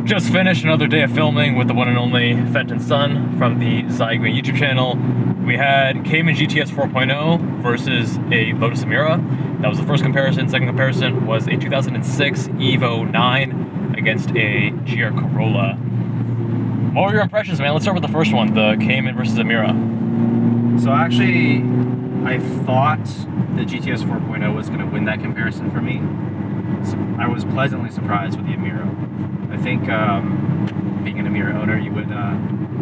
Just finished another day of filming with the one and only Fenton Sun from the Zygrene YouTube channel. We had Cayman GTS 4.0 versus a Lotus Emira. That was the first comparison. Second comparison was a 2006 Evo 9 against a GR Corolla. What were your impressions, man? Let's start with the first one, the Cayman versus Emira. So actually, I thought the GTS 4.0 was going to win that comparison for me. So I was pleasantly surprised with the Emira. I think being an Emira owner, you would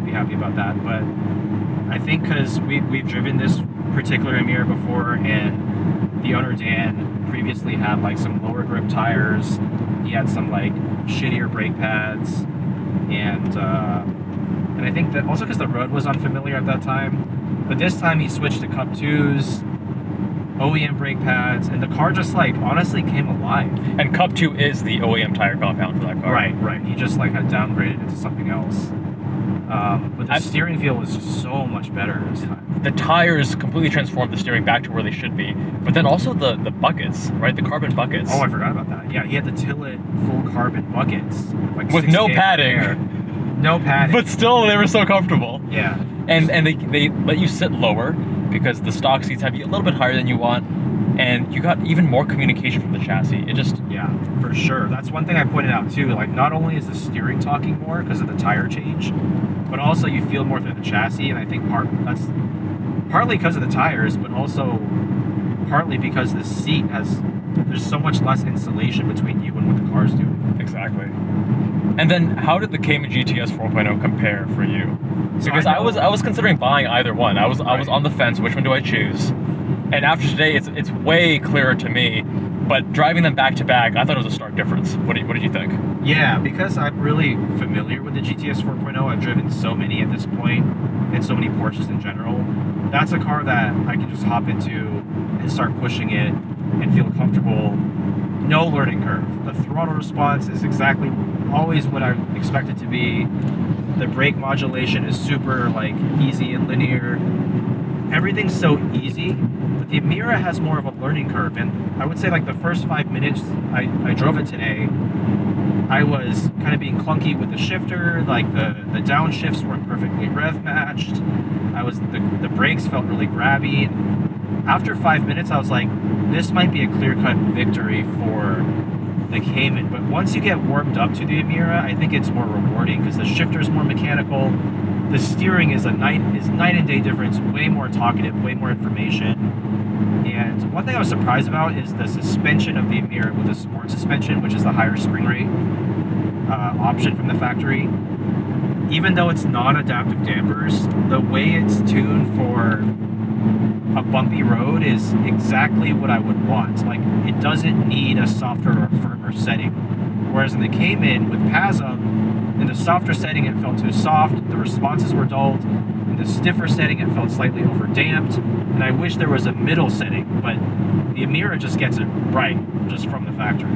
be happy about that. But I think because we've driven this particular Emira before, and the owner Dan previously had like some lower grip tires. He had some like shittier brake pads, and I think that also because the road was unfamiliar at that time. But this time he switched to Cup 2s, OEM brake pads, and the car just like honestly came alive. And Cup 2 is the OEM tire compound for that car. Right. He just like had downgraded into something else. But the steering feel was just so much better this time. The tires completely transformed the steering back to where they should be. But then also the buckets, right? The carbon buckets. Oh, I forgot about that. Yeah, he had the Tillet full carbon buckets. Like with no padding. No padding. But still, they were so comfortable. Yeah. And they let you sit lower because the stock seats have you a little bit higher than you want, and you got even more communication from the chassis. It just... Yeah, for sure. That's one thing I pointed out too. Like, not only is the steering talking more because of the tire change, but also you feel more through the chassis, and I think that's partly because of the tires, but also partly because the seat there's so much less insulation between you and what the car's doing. Exactly. And then how did the Cayman GTS 4.0 compare for you? Because I was considering buying either one. I was on the fence, which one do I choose? And after today, it's way clearer to me. But driving them back to back, I thought it was a stark difference. What did you think? Yeah, because I'm really familiar with the GTS 4.0. I've driven so many at this point, and so many Porsches in general. That's a car that I can just hop into and start pushing it and feel comfortable. No learning curve. The throttle response is exactly always what I expect it to be. The brake modulation is super like easy and linear. Everything's so easy, but the Emira has more of a learning curve. And I would say like the first 5 minutes I drove it today, I was kind of being clunky with the shifter, like the downshifts weren't perfectly rev matched. The brakes felt really grabby. After 5 minutes, I was like, this might be a clear-cut victory for the Cayman. But once you get warmed up to the Emira, I think it's more rewarding because the shifter is more mechanical. The steering is night and day difference, way more talkative, way more information. And one thing I was surprised about is the suspension of the Emira with the sport suspension, which is the higher spring rate option from the factory. Even though it's non-adaptive dampers, the way it's tuned for a bumpy road is exactly what I would want. Like, it doesn't need a softer or firmer setting. Whereas in the Cayman with PASM, in the softer setting it felt too soft, the responses were dulled. In the stiffer setting it felt slightly overdamped, and I wish there was a middle setting, but the Emira just gets it right, just from the factory.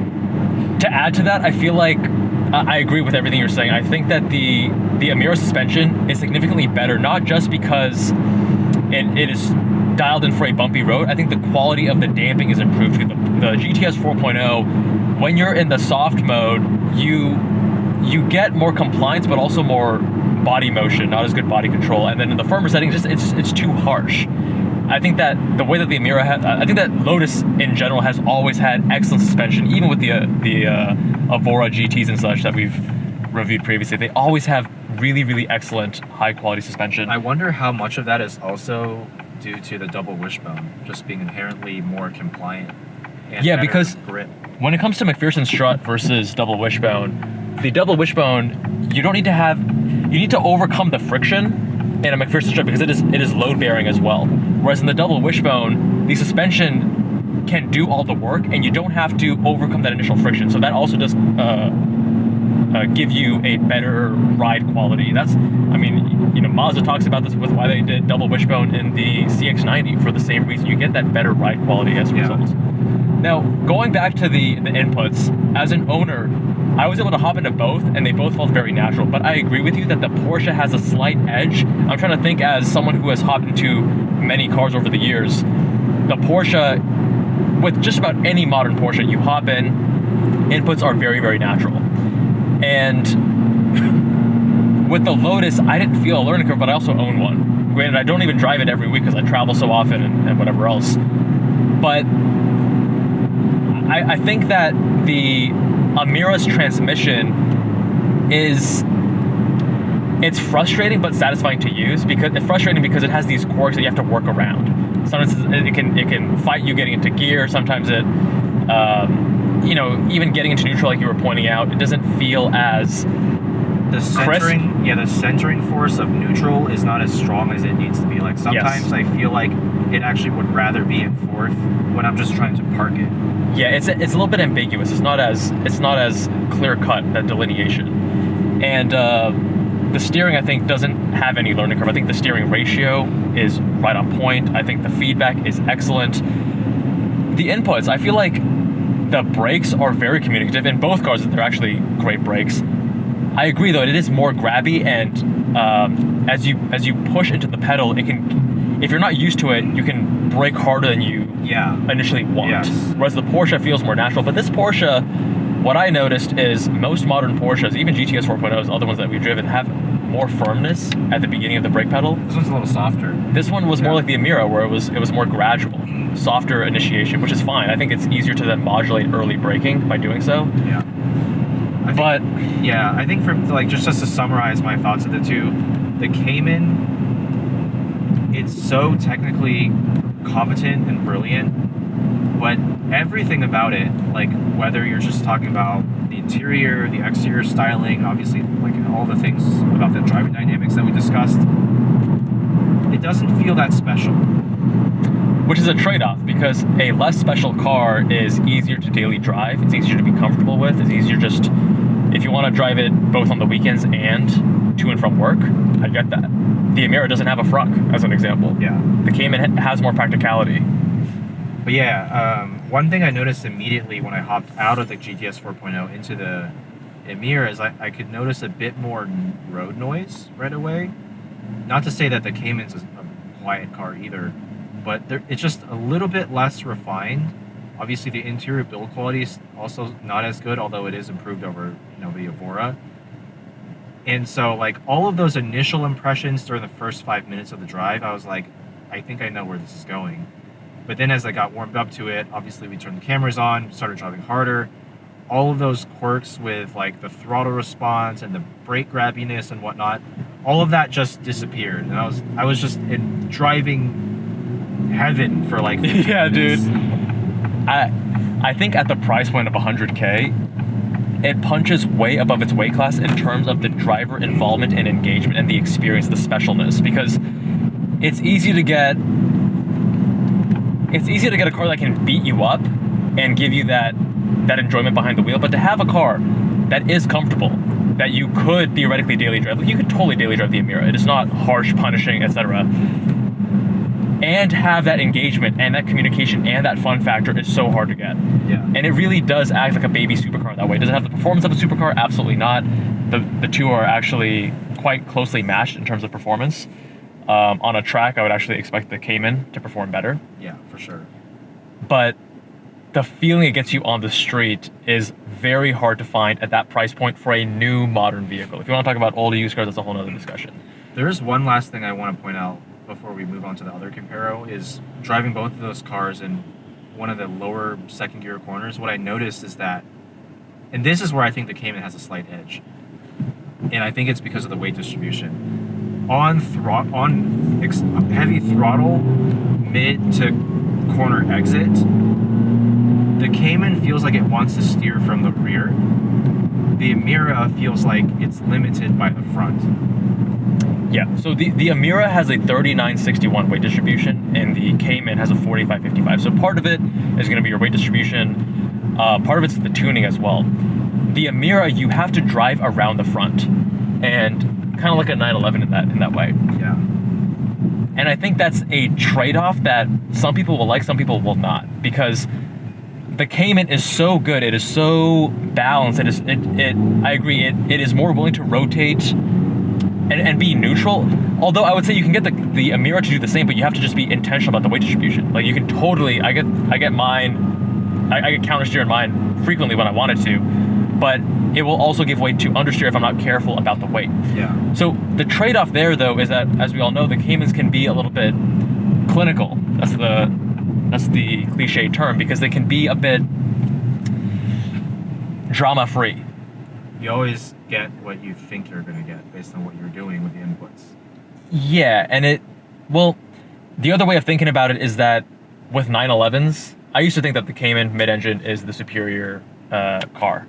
To add to that, I feel like I agree with everything you're saying. I think that the Emira suspension is significantly better, not just because it is dialed in for a bumpy road. I think the quality of the damping is improved. The GTS 4.0, when you're in the soft mode, you get more compliance, but also more body motion, not as good body control. And then in the firmer settings, it's too harsh. I think that the way that the Emira I think that Lotus in general has always had excellent suspension, even with the Evora GTs and such that we've reviewed previously. They always have really, really excellent high quality suspension. I wonder how much of that is also due to the double wishbone just being inherently more compliant. And yeah, because grip. When it comes to McPherson strut versus double wishbone, the double wishbone, you need to overcome the friction in a McPherson strut because it is load bearing as well. Whereas in the double wishbone, the suspension can do all the work and you don't have to overcome that initial friction. So that also does give you a better ride quality. Mazda talks about this with why they did double wishbone in the CX-90 for the same reason. You get that better ride quality as a result. Now, going back to the inputs, as an owner, I was able to hop into both, and they both felt very natural. But I agree with you that the Porsche has a slight edge. I'm trying to think as someone who has hopped into many cars over the years. The Porsche, with just about any modern Porsche, you hop in, inputs are very, very natural. And With the Lotus, I didn't feel a learning curve, but I also own one. Granted, I don't even drive it every week because I travel so often and whatever else. But I think that the Emira's transmission it's frustrating but satisfying to use, because it's frustrating because it has these quirks that you have to work around. Sometimes it can fight you getting into gear. Sometimes it, even getting into neutral, like you were pointing out, it doesn't feel as centering. crisp. Yeah, the centering force of neutral is not as strong as it needs to be. Like sometimes I feel like it actually would rather be in fourth when I'm just trying to park it. Yeah, it's a little bit ambiguous. It's not as clear cut, that delineation. And the steering, I think, doesn't have any learning curve. I think the steering ratio is right on point. I think the feedback is excellent. The inputs, I feel like the brakes are very communicative. In both cars, they're actually great brakes. I agree, though, it is more grabby, and as you push into the pedal, it can, if you're not used to it, you can brake harder than you initially want. Yes. Whereas the Porsche feels more natural. But this Porsche, what I noticed is most modern Porsches, even GTS 4.0s, other ones that we've driven, have more firmness at the beginning of the brake pedal. This one's a little softer. This one was more like the Emira, where it was more gradual, softer initiation, which is fine. I think it's easier to then modulate early braking by doing so. Yeah. I think for like just to summarize my thoughts of the two, the Cayman, it's so technically competent and brilliant, but everything about it, like whether you're just talking about the interior, the exterior styling, obviously like all the things about the driving dynamics that we discussed, it doesn't feel that special. Which is a trade-off, because a less special car is easier to daily drive. It's easier to be comfortable with. It's easier just, if you want to drive it both on the weekends and to and from work, I get that. The Emira doesn't have a frunk, as an example. Yeah. The Cayman has more practicality. But yeah, one thing I noticed immediately when I hopped out of the GTS 4.0 into the Emira is I could notice a bit more road noise right away. Not to say that the Cayman's a quiet car either, but it's just a little bit less refined. Obviously, the interior build quality is also not as good, although it is improved over the Evora. And so, like, all of those initial impressions during the first 5 minutes of the drive, I was like, I think I know where this is going. But then as I got warmed up to it, obviously we turned the cameras on, started driving harder. All of those quirks with like the throttle response and the brake grabbiness and whatnot, all of that just disappeared. And I was just in driving heaven for like 15 Yeah, minutes. dude. I think at the price point of 100K, it punches way above its weight class in terms of the driver involvement and engagement and the experience, the specialness, because it's easy to get a car that can beat you up and give you that enjoyment behind the wheel, but to have a car that is comfortable, that you could theoretically daily drive, like you could totally daily drive the Emira, it is not harsh, punishing, etc., and have that engagement and that communication and that fun factor is so hard to get. Yeah. And it really does act like a baby supercar that way. Does it have the performance of a supercar? Absolutely not. The two are actually quite closely matched in terms of performance. On a track, I would actually expect the Cayman to perform better. Yeah, for sure. But the feeling it gets you on the street is very hard to find at that price point for a new modern vehicle. If you want to talk about old used cars, that's a whole other discussion. There is one last thing I want to point out before we move on to the other Comparo, is driving both of those cars in one of the lower second gear corners. What I noticed is that, and this is where I think the Cayman has a slight edge, and I think it's because of the weight distribution. On heavy throttle, mid to corner exit, the Cayman feels like it wants to steer from the rear. The Emira feels like it's limited by the front. Yeah, so the Emira has a 39-61 weight distribution, and the Cayman has a 45-55. So part of it is going to be your weight distribution. Part of it's the tuning as well. The Emira, you have to drive around the front, and kind of like a 911 in that way. Yeah. And I think that's a trade-off that some people will like, some people will not, because the Cayman is so good, it is so balanced. I agree, it is more willing to rotate and be neutral. Although I would say you can get the Emira to do the same, but you have to just be intentional about the weight distribution. Like you can totally, I get countersteer in mine frequently when I wanted to, but it will also give way to understeer if I'm not careful about the weight. Yeah. So the trade-off there, though, is that, as we all know, the Caymans can be a little bit clinical. That's the cliche term, because they can be a bit drama-free. You always get what you think you're going to get based on what you're doing with the inputs. Yeah, and the other way of thinking about it is that with 911s, I used to think that the Cayman mid-engine is the superior car.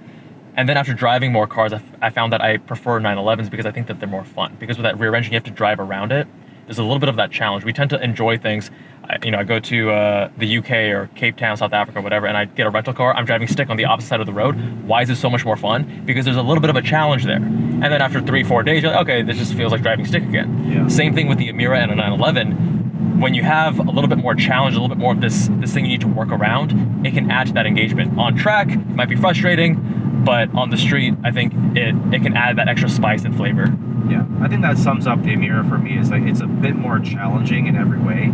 And then after driving more cars, I found that I prefer 911s because I think that they're more fun. Because with that rear engine, you have to drive around it. There's a little bit of that challenge. We tend to enjoy things. I go to the UK or Cape Town, South Africa, whatever, and I get a rental car. I'm driving stick on the opposite side of the road. Why is it so much more fun? Because there's a little bit of a challenge there. And then after 3-4 days, you're like, okay, this just feels like driving stick again. Yeah. Same thing with the Emira and a 911. When you have a little bit more challenge, a little bit more of this thing you need to work around, it can add to that engagement. On track, it might be frustrating, but on the street, I think it can add that extra spice and flavor. Yeah, I think that sums up the Emira for me. Is like it's a bit more challenging in every way.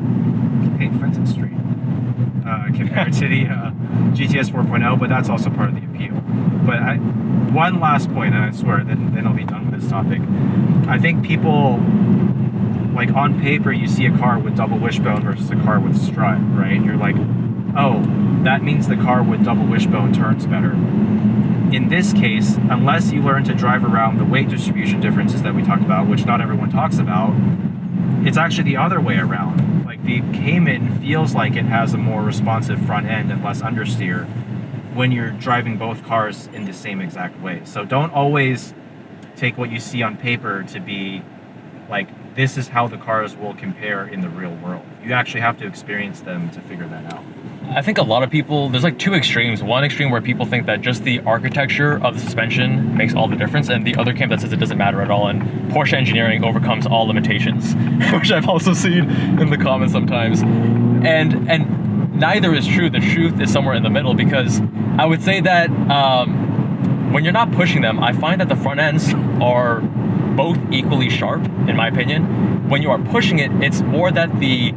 Hey, Fenton Street. Compared to the GTS 4.0, but that's also part of the appeal. But one last point, and I swear, then I'll be done with this topic. I think people, like on paper, you see a car with double wishbone versus a car with strut, right? And you're like, oh, that means the car with double wishbone turns better. In this case, unless you learn to drive around the weight distribution differences that we talked about, which not everyone talks about, it's actually the other way around. Like the Cayman feels like it has a more responsive front end and less understeer when you're driving both cars in the same exact way. So don't always take what you see on paper to be like, this is how the cars will compare in the real world. You actually have to experience them to figure that out. I think a lot of people, there's like two extremes. One extreme where people think that just the architecture of the suspension makes all the difference, and the other camp that says it doesn't matter at all, and Porsche engineering overcomes all limitations, which I've also seen in the comments sometimes. And neither is true. The truth is somewhere in the middle, because I would say that when you're not pushing them, I find that the front ends are both equally sharp, in my opinion. When you are pushing it, it's more that the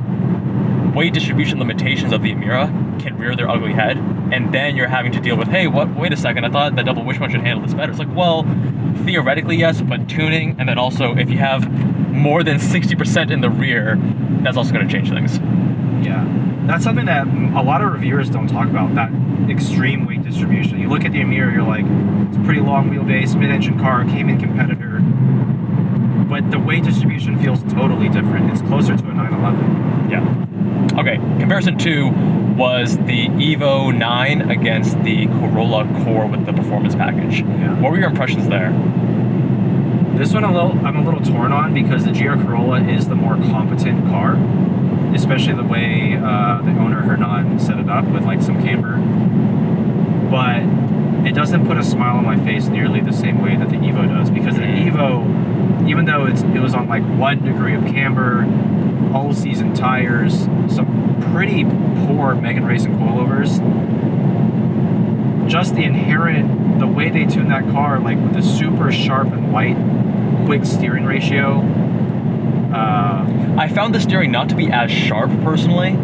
weight distribution limitations of the Emira can rear their ugly head, and then you're having to deal with, hey, wait a second, I thought the double wishbone should handle this better. It's like, well, theoretically yes, but tuning, and then also if you have more than 60% in the rear, that's also going to change things. Yeah, that's something that a lot of reviewers don't talk about, that extreme weight distribution. You look at the Emira, you're like, it's a pretty long wheelbase, mid-engine car, Cayman competitor, but the weight distribution feels totally different. It's closer to a 911. Yeah. Okay, comparison 2 was the Evo 9 against the Corolla Core with the performance package. Yeah. What were your impressions there? This one I'm a little torn on, because the GR Corolla is the more competent car, especially the way the owner Hernan set it up with like some camber. But it doesn't put a smile on my face nearly the same way that the Evo does, because the Evo, even though it was on like 1 degree of camber, all season tires, some pretty poor Megan Racing coilovers, just the way they tune that car, like with the super sharp and light quick steering ratio. I found the steering not to be as sharp personally.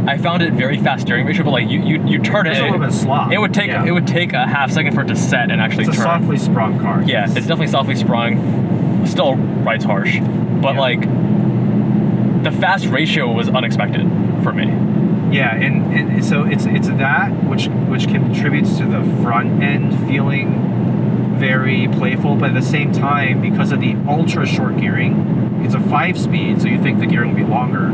I found it very fast steering ratio, but like you turn it, a little bit slop. It would take a half second for it to set and actually turn. It's a softly sprung car. Yeah, it's definitely softly sprung. Still rides harsh, but like the fast ratio was unexpected for me. Yeah, and so it's that which contributes to the front end feeling very playful, but at the same time, because of the ultra short gearing, it's a 5-speed, so you think the gearing will be longer,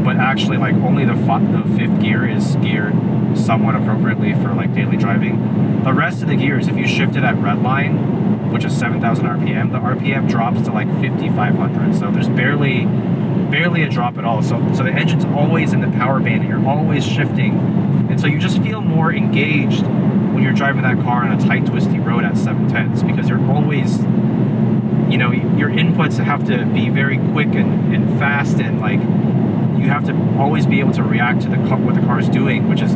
but actually like only the 5th gear is geared somewhat appropriately for like daily driving. The rest of the gears, if you shift it at redline, which is 7,000 RPM, the RPM drops to like 5,500. So there's barely a drop at all. So the engine's always in the power band, and you're always shifting, and so you just feel more engaged when you're driving that car on a tight, twisty road at 710s, because you're always, you know, your inputs have to be very quick and fast, and like you have to always be able to react to what the car is doing, which is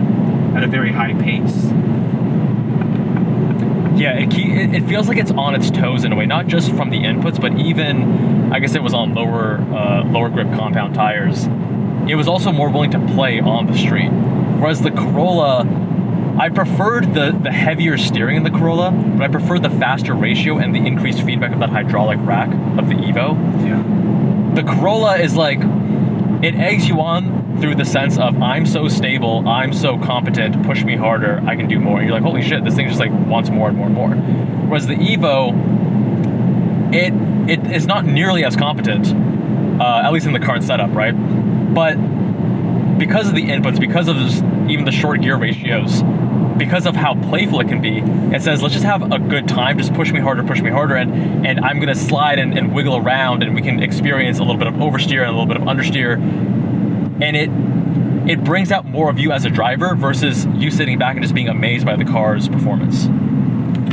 at a very high pace. Yeah, it feels like it's on its toes in a way, not just from the inputs, but even, I guess it was on lower grip compound tires. It was also more willing to play on the street. Whereas the Corolla, I preferred the heavier steering in the Corolla, but I preferred the faster ratio and the increased feedback of that hydraulic rack of the Evo. Yeah. The Corolla is like, it eggs you on through the sense of, I'm so stable, I'm so competent, push me harder, I can do more. And you're like, holy shit, this thing just like wants more and more and more. Whereas the Evo, it is not nearly as competent, at least in the current setup, right? But because of the inputs, because of even the short gear ratios, because of how playful it can be, it says, let's just have a good time, just push me harder, and I'm gonna slide and wiggle around, and we can experience a little bit of oversteer and a little bit of understeer, and it brings out more of you as a driver versus you sitting back and just being amazed by the car's performance.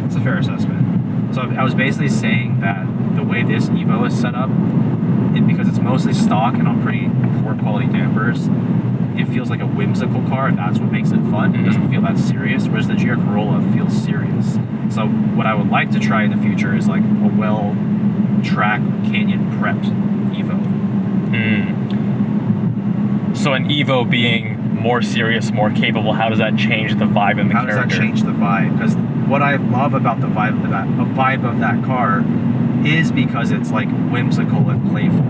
That's a fair assessment. So I was basically saying that the way this Evo is set up, because it's mostly stock and on pretty poor quality dampers, it feels like a whimsical car, and that's what makes it fun. It doesn't feel that serious, whereas the GR Corolla feels serious. So what I would like to try in the future is like a well-track canyon prepped Evo. So an Evo being more serious, more capable, how does that change the vibe and the character? How does that change the vibe? Because what I love about the vibe of that car is because it's like whimsical and playful.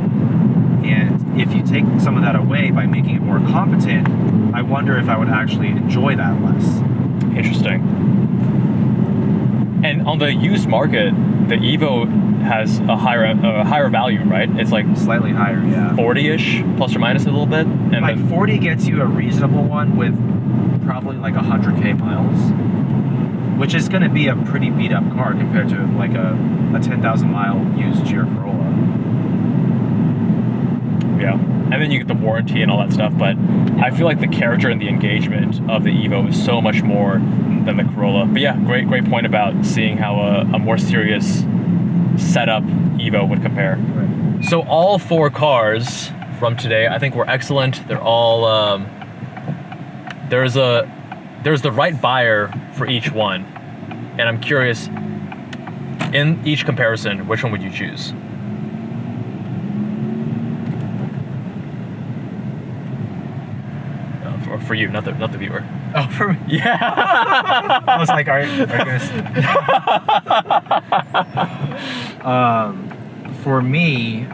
And if you take some of that away by making it more competent, I wonder if I would actually enjoy that less. Interesting. And on the used market, the Evo has a higher value, right? It's like Slightly higher, yeah. 40-ish, plus or minus a little bit. And like then 40 gets you a reasonable one with probably like 100K miles, which is going to be a pretty beat up car compared to like a 10,000 mile used GR Corolla. yeah, and then you get the warranty and all that stuff, but I feel like the character and the engagement of the Evo is so much more than the Corolla. But yeah, great point about seeing how a more serious setup Evo would compare. Right. So all four cars from today, I think were excellent. They're all, there's the right buyer for each one. And I'm curious, in each comparison, which one would you choose? For you, not the viewer. Oh, for me? Yeah. I was like, are you guys? For me,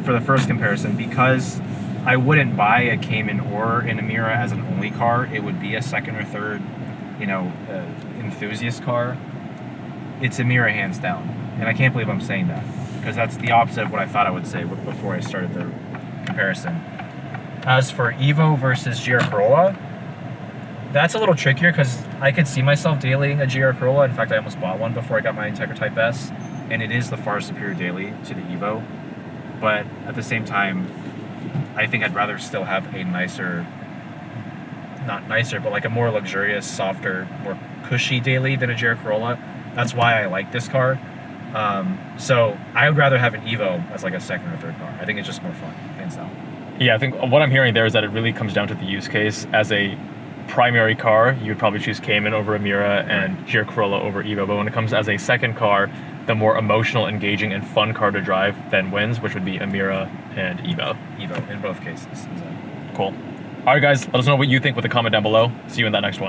for the first comparison, because I wouldn't buy a Cayman or an Emira as an only car, it would be a second or third, enthusiast car. It's Emira hands down, and I can't believe I'm saying that, because that's the opposite of what I thought I would say before I started the comparison. As for Evo versus GR Corolla, that's a little trickier because I could see myself dailying a GR Corolla. In fact, I almost bought one before I got my Integra Type S, and it is the far superior daily to the Evo. But at the same time, I think I'd rather still have a nicer, not nicer, but like a more luxurious, softer, more cushy daily than a GR Corolla. That's why I like this car. So I would rather have an Evo as like a second or third car. I think it's just more fun, hands down. Yeah, I think what I'm hearing there is that it really comes down to the use case. As a primary car, you would probably choose Cayman over Emira and GR Corolla over Evo. But when it comes as a second car, the more emotional, engaging, and fun car to drive then wins, which would be Emira and Evo. Evo, in both cases. Exactly. Cool. All right, guys, let us know what you think with a comment down below. See you in that next one.